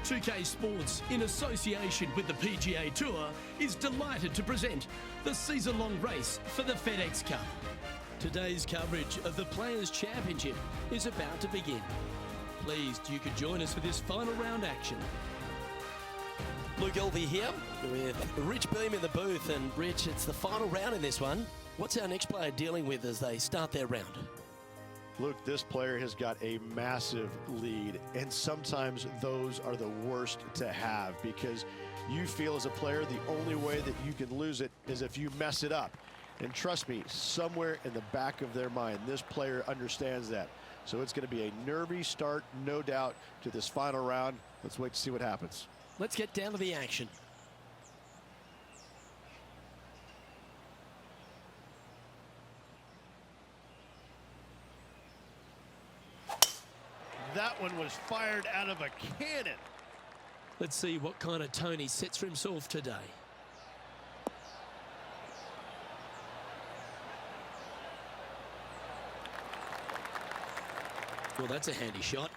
2K Sports, in association with the PGA Tour, is delighted to present the season-long race for the FedEx Cup. Today's coverage of the Players' Championship is about to begin. Pleased you could join us for this final round action. Luke Elvey here with Rich Beam in the booth. And Rich, it's the final round in this one. What's our next player dealing with as they start their round? Luke, this player has got a massive lead, and sometimes those are the worst to have because you feel as a player the only way that you can lose it is if you mess it up. And trust me, somewhere in the back of their mind, this player understands that. So it's going to be a nervy start, no doubt, to this final round. Let's wait to see what happens. Let's get down to the action. That one was fired out of a cannon. Let's see what kind of tone he sets for himself today. Well, that's a handy shot.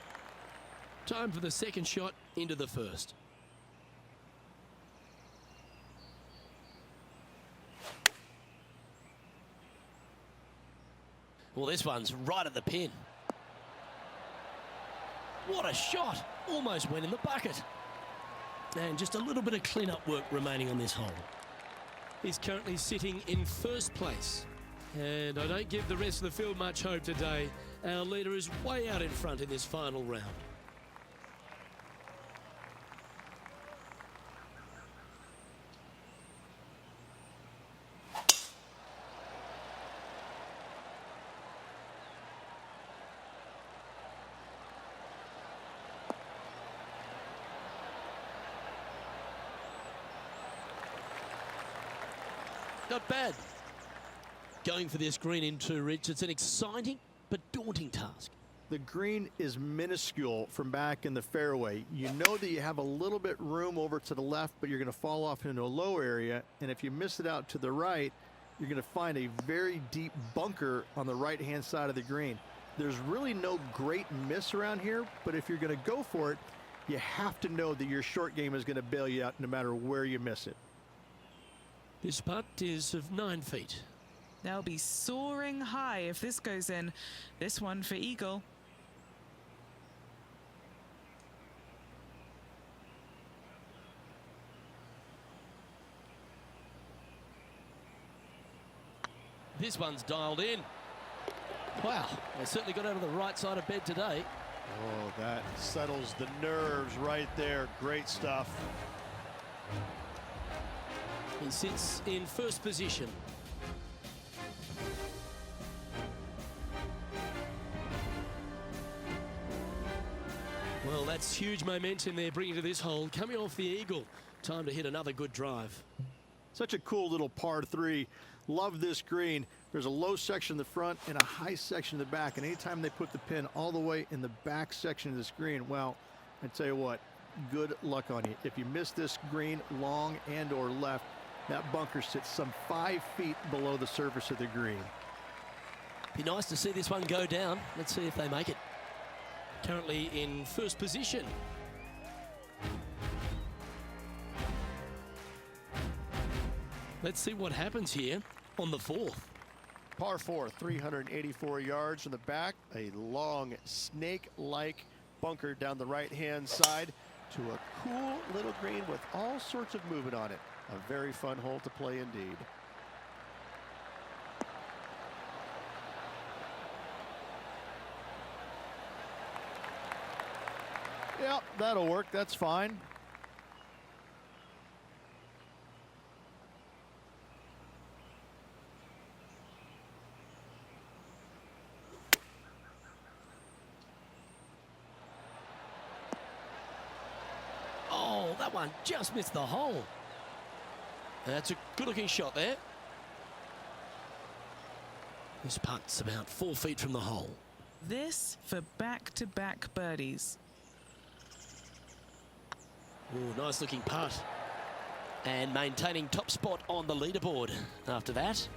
Time for the second shot into the first. Well, this one's right at the pin. What a shot! Almost went in the bucket. And just a little bit of clean-up work remaining on this hole. He's currently sitting in first place. And I don't give the rest of the field much hope today. Our leader is way out in front in this final round. Not bad. Going for this green in two, Rich. It's an exciting but daunting task. The green is minuscule from back in the fairway. You know that you have a little bit room over to the left, but you're going to fall off into a low area. And if you miss it out to the right, you're going to find a very deep bunker on the right-hand side of the green. There's really no great miss around here, but if you're going to go for it, you have to know that your short game is going to bail you out no matter where you miss it. This putt is of 9 feet. They'll be soaring high if this goes in. This one for eagle. This one's dialed in. Wow, they certainly got out of the right side of bed today. Oh, that settles the nerves right there. Great stuff. He sits in first position. Well, that's huge momentum they're bringing to this hole. Coming off the eagle. Time to hit another good drive. Such a cool little par three. Love this green. There's a low section in the front and a high section in the back. And anytime they put the pin all the way in the back section of this green, well, I tell you what, good luck on you. If you miss this green long and or left, that bunker sits some 5 feet below the surface of the green. Be nice to see this one go down. Let's see if they make it. Currently in first position. Let's see what happens here on the fourth. Par 4, 384 yards from the back. A long snake-like bunker down the right-hand side to a cool little green with all sorts of movement on it. A very fun hole to play indeed. Yep, that'll work. That's fine. Oh, that one just missed the hole. That's a good-looking shot there. This putt's about 4 feet from the hole. This for back-to-back birdies. Ooh, nice-looking putt. And maintaining top spot on the leaderboard after that.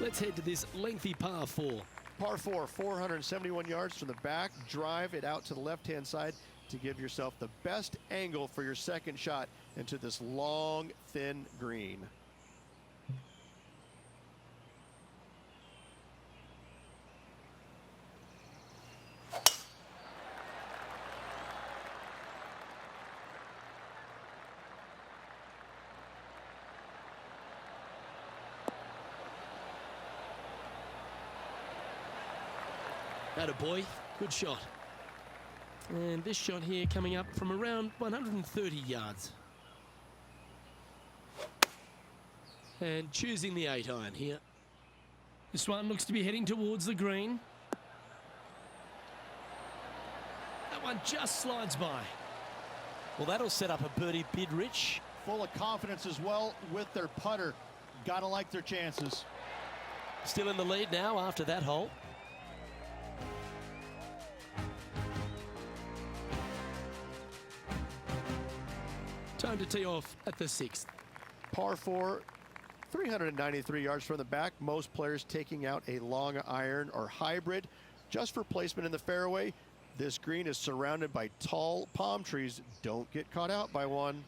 Let's head to this lengthy par 4. Par 4, 471 yards from the back. Drive it out to the left-hand side to give yourself the best angle for your second shot into this long, thin green. Attaboy, good shot. And this shot here coming up from around 130 yards. And choosing the 8-iron here. This one looks to be heading towards the green. That one just slides by. Well, that'll set up a birdie bid, Rich. Full of confidence as well with their putter. Gotta like their chances. Still in the lead now after that hole. Time to tee off at the 6th. Par 4, 393 yards from the back. Most players taking out a long iron or hybrid just for placement in the fairway. This green is surrounded by tall palm trees. Don't get caught out by one.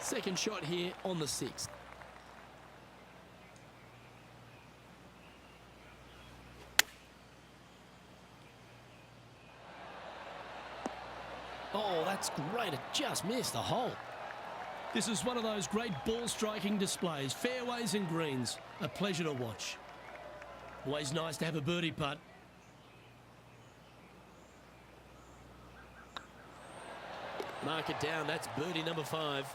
Second shot here on the 6th. Oh, that's great. It just missed the hole. This is one of those great ball striking displays. Fairways and greens. A pleasure to watch. Always nice to have a birdie putt. Mark it down. That's birdie number 5.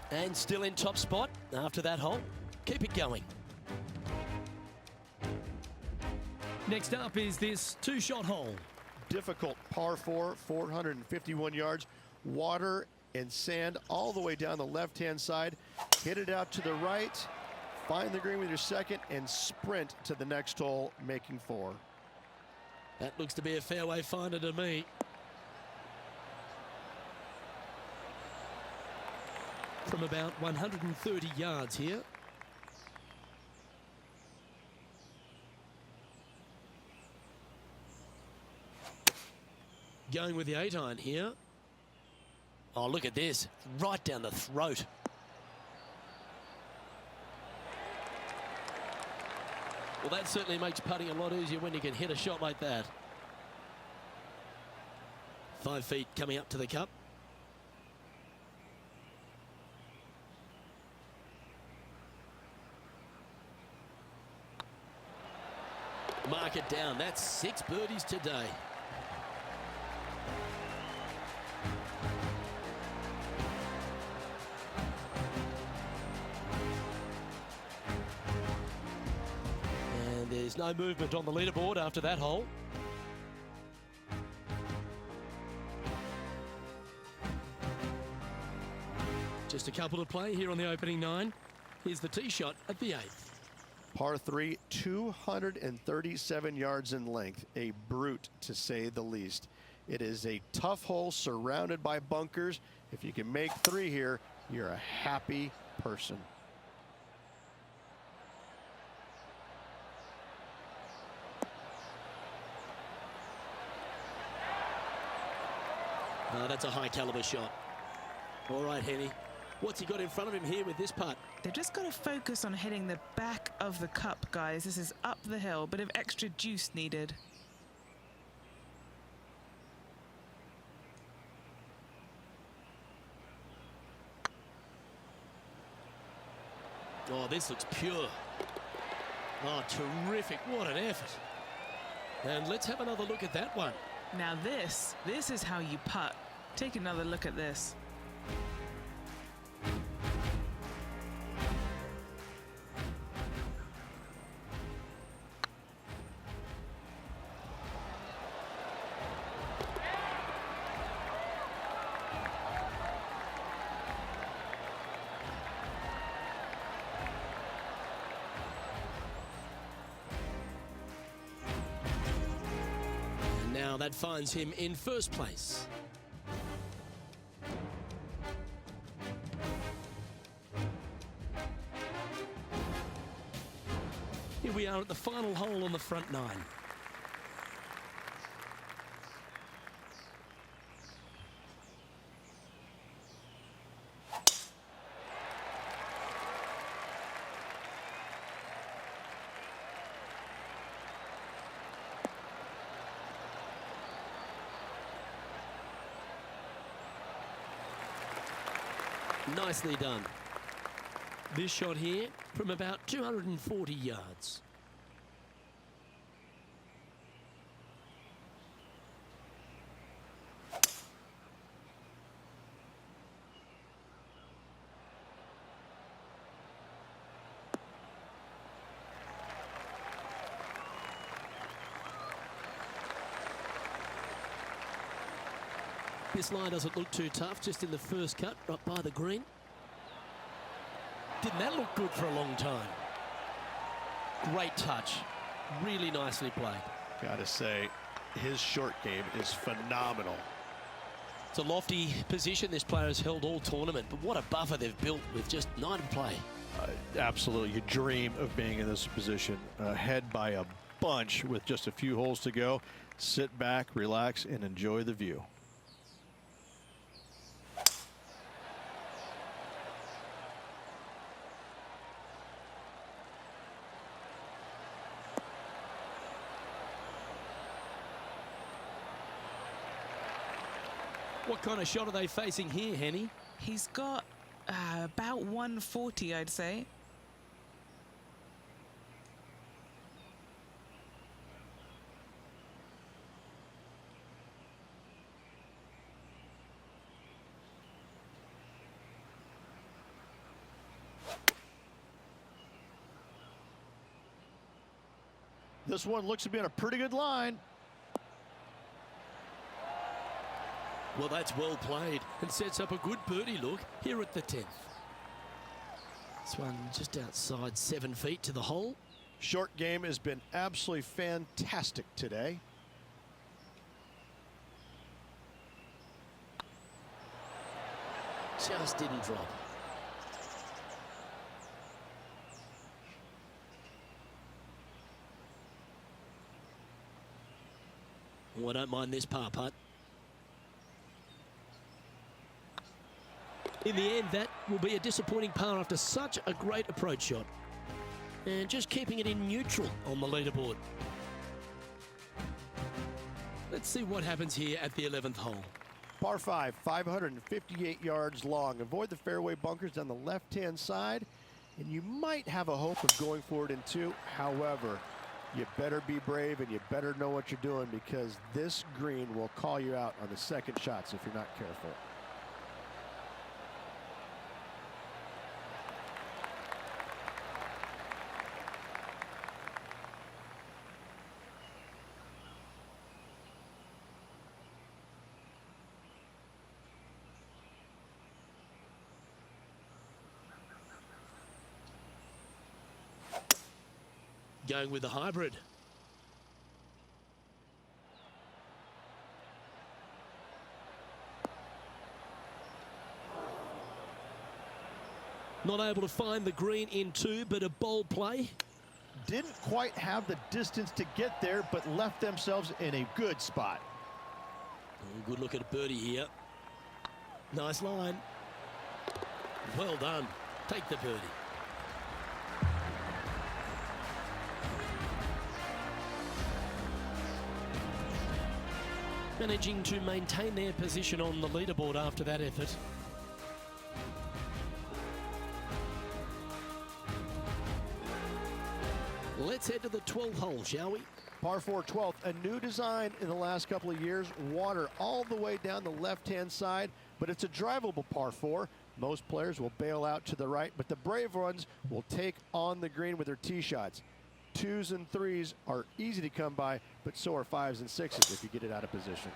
And still in top spot after that hole. Keep it going. Next up is this 2-shot hole. Difficult par 4, 451 yards. Water and sand all the way down the left-hand side. Hit it out to the right. Find the green with your second and sprint to the next hole, making 4. That looks to be a fairway finder to me. From about 130 yards here. Going with the 8-iron here. Oh, look at this. Right down the throat. Well, that certainly makes putting a lot easier when you can hit a shot like that. 5 feet coming up to the cup. Mark it down. That's 6 birdies today. And there's no movement on the leaderboard after that hole. Just a couple to play here on the opening 9. Here's the tee shot at the 8th. Par 3, 237 yards in length. A brute, to say the least. It is a tough hole surrounded by bunkers. If you can make 3 here, you're a happy person. That's a high caliber shot. All right, Henny. What's he got in front of him here with this putt? They've just got to focus on hitting the back of the cup, guys. This is up the hill, bit of extra juice needed. Oh, this looks pure. Oh, terrific. What an effort. And let's have another look at that one. Now this is how you putt. Take another look at this. Now that finds him in first place. Here we are at the final hole on the front nine. Nicely done. This shot here from about 240 yards. This line doesn't look too tough, just in the first cut, right by the green. Didn't that look good for a long time? Great touch. Really nicely played. Gotta say, his short game is phenomenal. It's a lofty position this player has held all tournament, but what a buffer they've built with just 9 to play. Absolutely, you dream of being in this position. Ahead by a bunch with just a few holes to go. Sit back, relax, and enjoy the view. What kind of shot are they facing here, Henny? He's got about 140, I'd say. This one looks to be in a pretty good line. Well, that's well played and sets up a good birdie look here at the 10th. This one just outside 7 feet to the hole. Short game has been absolutely fantastic today. Just didn't drop. Oh, I don't mind this par putt. In the end, that will be a disappointing par after such a great approach shot. And just keeping it in neutral on the leaderboard. Let's see what happens here at the 11th hole. Par 5, 558 yards long. Avoid the fairway bunkers down the left-hand side, and you might have a hope of going for it in 2. However, you better be brave and you better know what you're doing, because this green will call you out on the second shots if you're not careful. Going with the hybrid. Not able to find the green in 2, but a bold play. Didn't quite have the distance to get there, but left themselves in a good spot. Oh, good look at a birdie here. Nice line. Well done. Take the birdie. Managing to maintain their position on the leaderboard after that effort. Let's head to the 12th hole, shall we? Par 4 12th, a new design in the last couple of years. Water all the way down the left-hand side, but it's a drivable par 4. Most players will bail out to the right, but the brave ones will take on the green with their tee shots. 2s and 3s are easy to come by, but so are 5s and 6s if you get it out of position.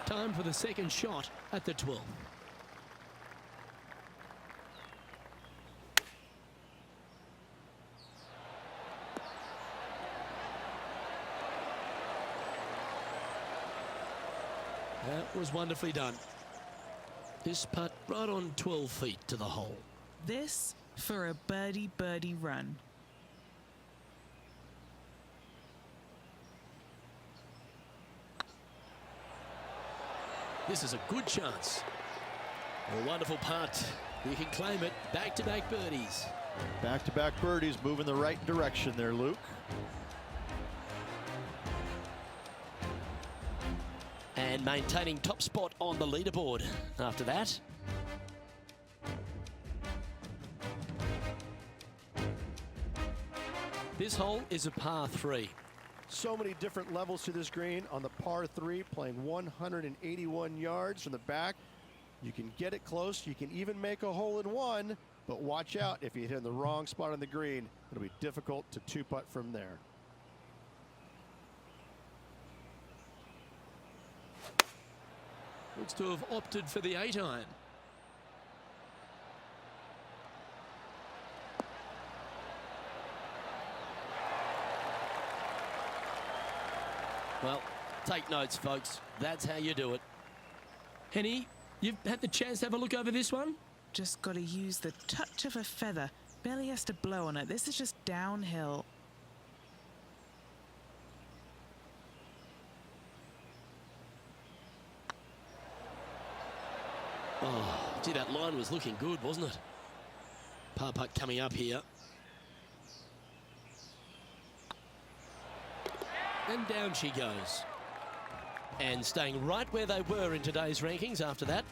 Time for the second shot at the 12. That was wonderfully done. This putt right on 12 feet to the hole. This for a birdie run. This is a good chance. A wonderful putt. You can claim it. Back-to-back birdies. Back-to-back birdies, moving the right direction there, Luke. And maintaining top spot on the leaderboard after that. This hole is a par 3. So many different levels to this green on the par 3, playing 181 yards from the back. You can get it close. You can even make a hole in one, but watch out if you hit in the wrong spot on the green. It'll be difficult to two-putt from there. Looks to have opted for the 8-iron. Well, take notes, folks. That's how you do it. Henny, you've had the chance to have a look over this one? Just got to use the touch of a feather. Barely has to blow on it. This is just downhill. Oh, gee, that line was looking good, wasn't it? Par putt coming up here. And down she goes. And staying right where they were in today's rankings after that.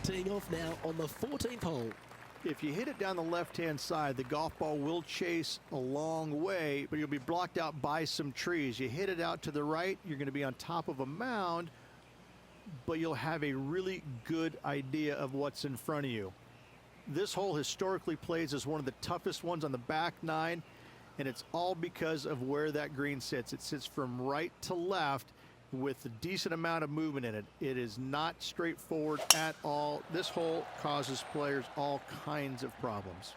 Teeing off now on the 14th hole. If you hit it down the left-hand side, the golf ball will chase a long way, but you'll be blocked out by some trees. You hit it out to the right, you're going to be on top of a mound, but you'll have a really good idea of what's in front of you. This hole historically plays as one of the toughest ones on the back nine, and it's all because of where that green sits. It sits from right to left with a decent amount of movement in it. It is not straightforward at all. This hole causes players all kinds of problems.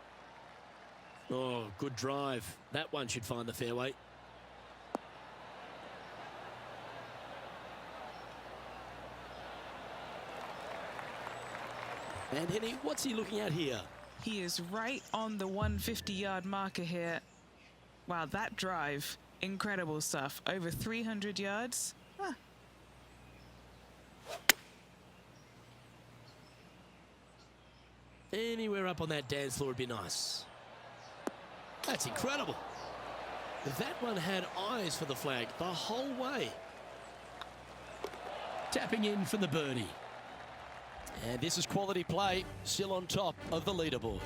Oh, good drive. That one should find the fairway. And Henny, what's he looking at here? He is right on the 150-yard marker here. Wow, that drive. Incredible stuff. Over 300 yards. Anywhere up on that dance floor would be nice. That's incredible. That one had eyes for the flag the whole way. Tapping in for the birdie. And this is quality play, still on top of the leaderboard.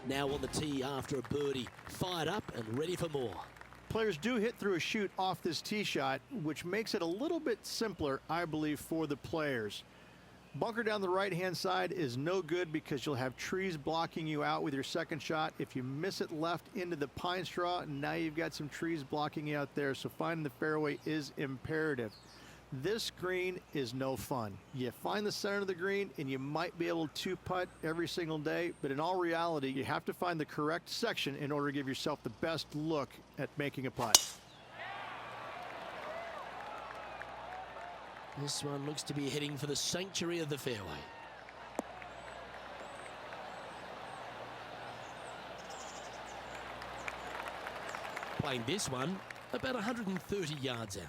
Now on the tee after a birdie, fired up and ready for more. Players do hit through a chute off this tee shot, which makes it a little bit simpler, I believe, for the players. Bunker down the right-hand side is no good because you'll have trees blocking you out with your second shot. If you miss it left into the pine straw, now you've got some trees blocking you out there, so finding the fairway is imperative. This green is no fun. You find the center of the green and you might be able to putt every single day, but in all reality, you have to find the correct section in order to give yourself the best look at making a putt. This one looks to be heading for the sanctuary of the fairway. Playing this one about 130 yards out.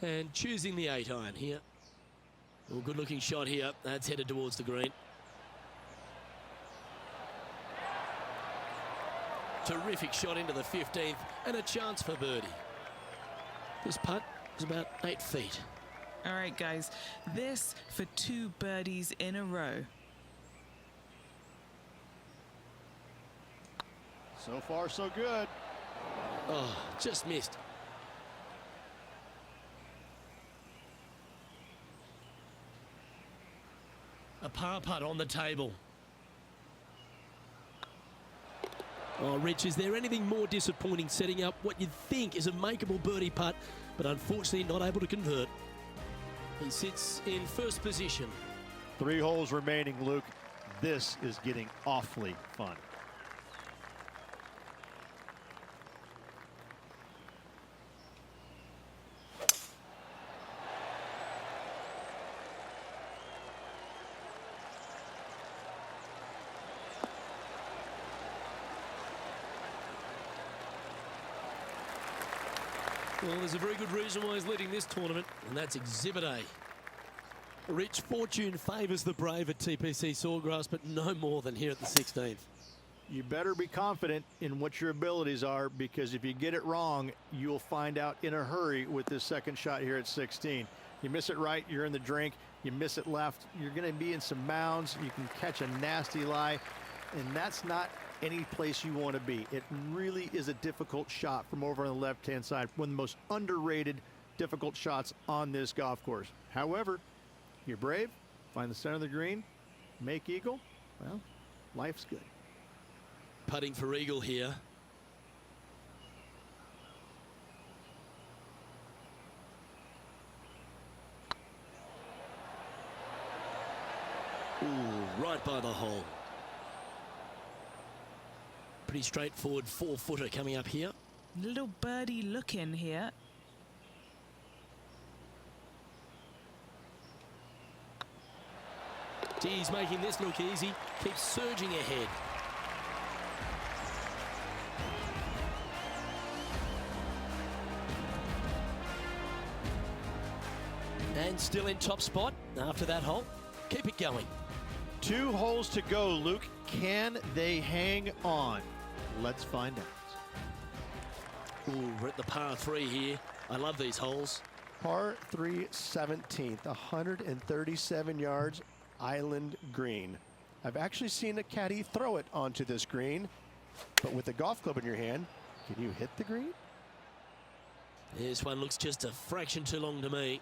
And choosing the 8-iron here. Oh, good looking shot here. That's headed towards the green. Terrific shot into the 15th and a chance for birdie. This putt is about 8 feet. All right, guys, this for 2 birdies in a row. So far, so good. Oh, just missed. A par putt on the table. Oh, Rich, is there anything more disappointing setting up what you'd think is a makeable birdie putt, but unfortunately not able to convert? He sits in first position. 3 holes remaining, Luke. This is getting awfully fun. Well, there's a very good reason why he's leading this tournament, and that's Exhibit A. Rich, fortune favours the brave at TPC Sawgrass, but no more than here at the 16th. You better be confident in what your abilities are, because if you get it wrong, you'll find out in a hurry with this second shot here at 16. You miss it right, you're in the drink. You miss it left, you're going to be in some mounds. You can catch a nasty lie, and that's not any place you want to be. It really is a difficult shot from over on the left-hand side. One of the most underrated difficult shots on this golf course. However, you're brave, find the center of the green, make eagle. Well, life's good. Putting for eagle here. Ooh, right by the hole. Pretty straightforward 4-footer coming up here. Little birdie look in here. He's making this look easy. Keeps surging ahead. And still in top spot after that hole. Keep it going. 2 holes to go, Luke. Can they hang on? Let's find out. Ooh, we're at the par 3 here. I love these holes. Par 3, 17th, 137 yards, island green. I've actually seen a caddy throw it onto this green, but with a golf club in your hand, can you hit the green? This one looks just a fraction too long to me.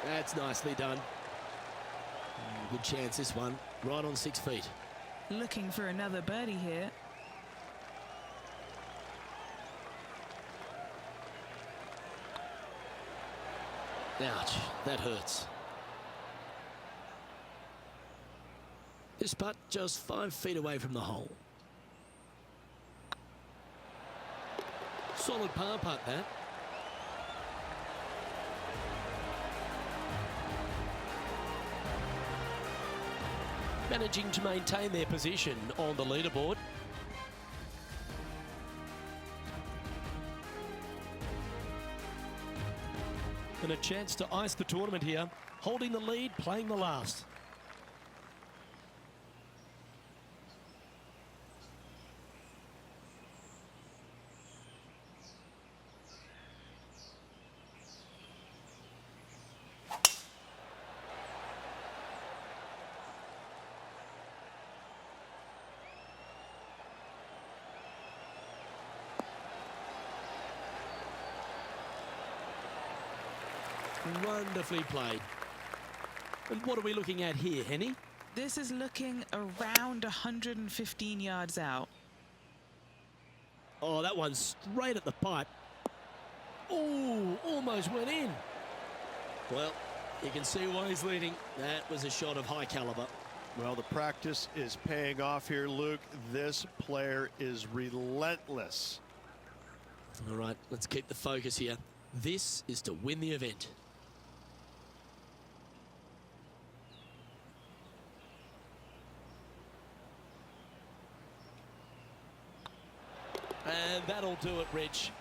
That's nicely done. Good chance this one. Right on 6 feet. Looking for another birdie here. Ouch, that hurts. This putt just 5 feet away from the hole. Solid par putt, that. Managing to maintain their position on the leaderboard. And a chance to ice the tournament here. Holding the lead, playing the last. Wonderfully played. And what are we looking at here, Henny? This is looking around 115 yards out. Oh, that one's straight at the pipe. Oh, almost went in. Well, you can see why he's leading. That was a shot of high caliber. Well, the practice is paying off here, Luke. This player is relentless. All right, let's keep the focus here. This is to win the event. And that'll do it, Rich.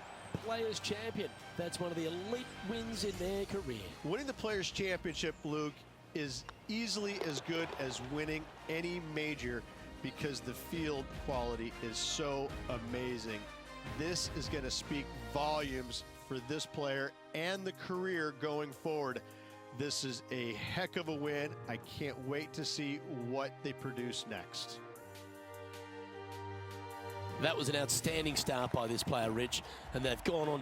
Players Champion. That's one of the elite wins in their career. Winning the Players Championship, Luke, is easily as good as winning any major because the field quality is so amazing. This is going to speak volumes for this player and the career going forward. This is a heck of a win. I can't wait to see what they produce next. That was an outstanding start by this player, Rich, and they've gone on